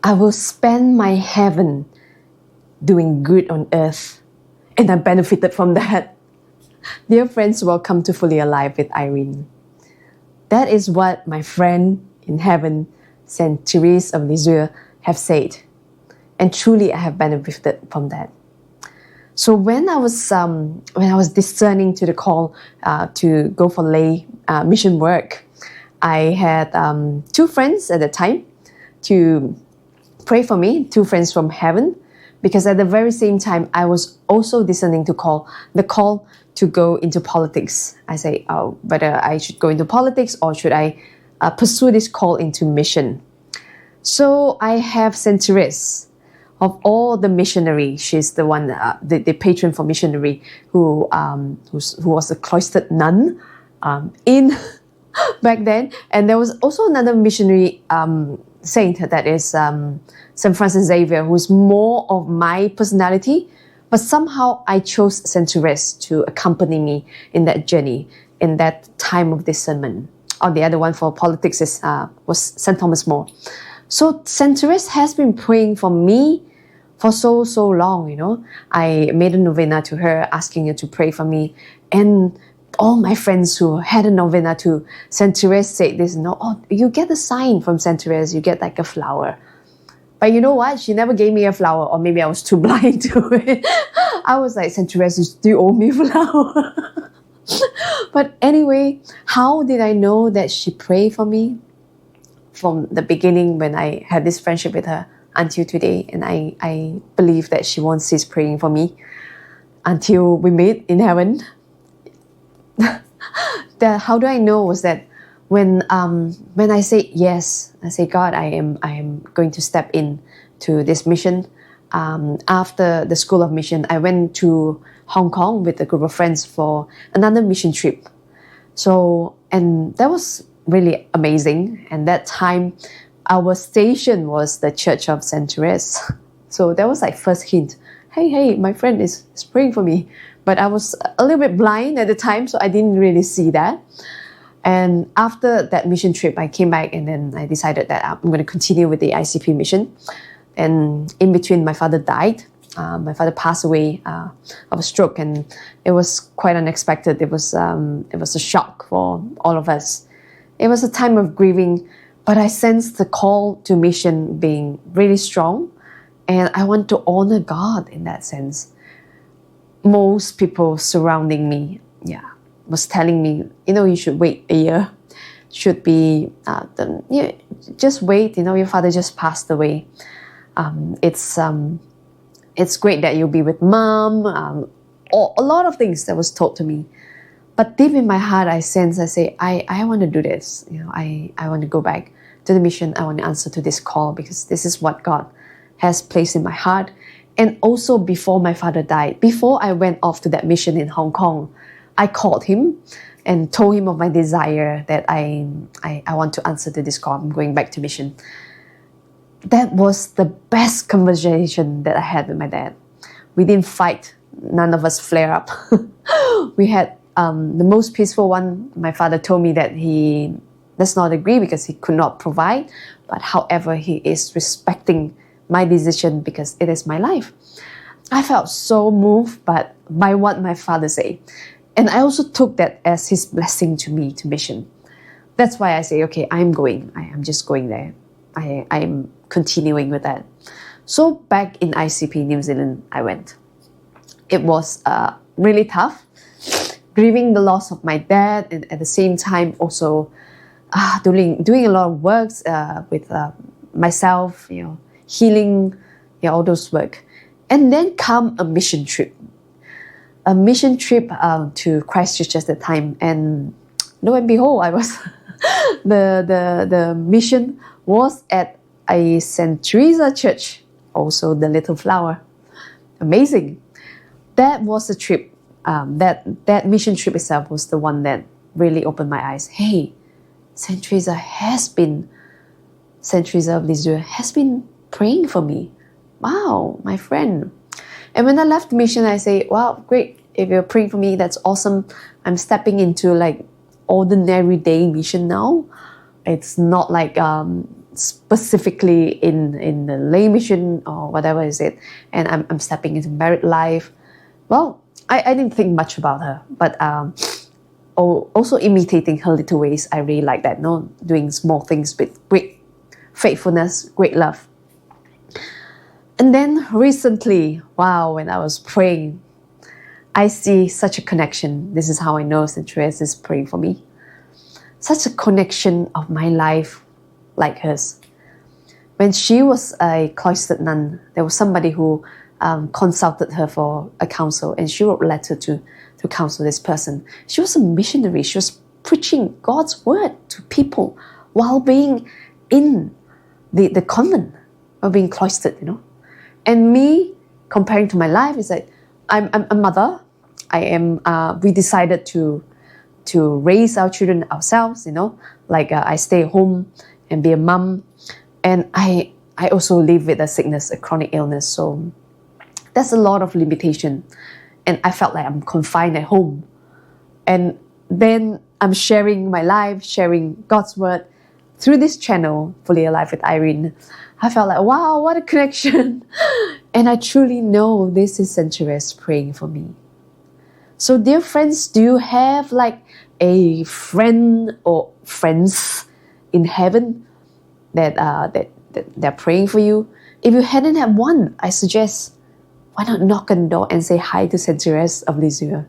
I will spend my heaven doing good on earth, and I benefited from that. Dear friends, welcome to Fully Alive with Irene. That is what my friend in heaven, Saint Therese of Lisieux, have said. And truly I have benefited from that. So when I was discerning to the call to go for lay mission work, I had 2 friends at the time to pray for me, 2 friends from heaven, because at the very same time I was also discerning the call to go into politics. I say, whether I should go into politics or should I pursue this call into mission. So I have Saint Therese. Of all the missionary, she's the one, the patron for missionary, who was a cloistered nun in back then. And there was also another missionary saint, that is Saint Francis Xavier, who's more of my personality. But somehow I chose Saint Therese to accompany me in that journey, in that time of discernment. Or the other one for politics was Saint Thomas More. So Saint Therese has been praying for me for so long, I made a novena to her, asking her to pray for me. And all my friends who had a novena to Saint Therese said this, you get a sign from Saint Therese, you get like a flower. But you know what? She never gave me a flower, or maybe I was too blind to it. I was like, Saint Therese, you still owe me a flower. But anyway, how did I know that she prayed for me? From the beginning, when I had this friendship with her, until today, and I believe that she won't cease praying for me until we meet in heaven. How do I know was that when I say yes, I say, God, I am going to step in to this mission. After the School of Mission, I went to Hong Kong with a group of friends for another mission trip. So, and that was really amazing. And that time, our station was the Church of Saint Therese. So that was like first hint. Hey, my friend is praying for me. But I was a little bit blind at the time, so I didn't really see that. And after that mission trip, I came back and then I decided that I'm going to continue with the ICP mission. And in between, my father died. My father passed away of a stroke, and it was quite unexpected. It was a shock for all of us. It was a time of grieving, but I sensed the call to mission being really strong, and I want to honor God in that sense. Most people surrounding me, was telling me, you should wait a year. Should be, just wait. Your father just passed away. It's great that you'll be with mom. Or a lot of things that was told to me. But deep in my heart, I say, I want to do this. I want to go back to the mission. I want to answer to this call because this is what God has placed in my heart. And also before my father died, before I went off to that mission in Hong Kong, I called him and told him of my desire that I want to answer to this call. I'm going back to mission. That was the best conversation that I had with my dad. We didn't fight. None of us flare up. We had the most peaceful one. My father told me that he does not agree because he could not provide. But however, he is respecting my decision because it is my life. I felt so moved by what my father said. And I also took that as his blessing to me, to mission. That's why I say, okay, I'm going. I am just going there. I'm continuing with that. So back in ICP New Zealand, I went. It was really tough, grieving the loss of my dad, and at the same time also doing a lot of works with myself, healing, all those work. And then come a mission trip. A mission trip to Christchurch at the time, and lo and behold, I was the mission was at a St. Teresa church, also the Little Flower. Amazing. That was a trip. That mission trip itself was the one that really opened my eyes. Hey, St. Teresa of Lisieux has been praying for me. Wow, my friend. And when I left the mission, I say, wow, great. If you're praying for me, that's awesome. I'm stepping into like ordinary day mission now. It's not like specifically in the lay mission or whatever is it, and I'm stepping into married life. Well, I didn't think much about her, but also imitating her little ways. I really like that, no, doing small things with great faithfulness, great love. And then recently, wow, when I was praying, I see such a connection. This is how I know St. Therese is praying for me. Such a connection of my life like hers. When she was a cloistered nun, there was somebody who consulted her for a counsel, and she wrote a letter to counsel this person. She was a missionary. She was preaching God's word to people while being in the convent, or being cloistered, you know. And me, comparing to my life, is like, I'm a mother. We decided to raise our children ourselves, you know. Like I stay home and be a mom. And I also live with a sickness, a chronic illness. So there's a lot of limitation. And I felt like I'm confined at home. And then I'm sharing my life, sharing God's word through this channel, Fully Alive with Irene. I felt like, wow, what a connection. And I truly know this is St. Therese praying for me. So dear friends, do you have like a friend or friends in heaven that they're praying for you? If you hadn't had one, I suggest, why not knock on the door and say hi to St. Therese of Lisieux?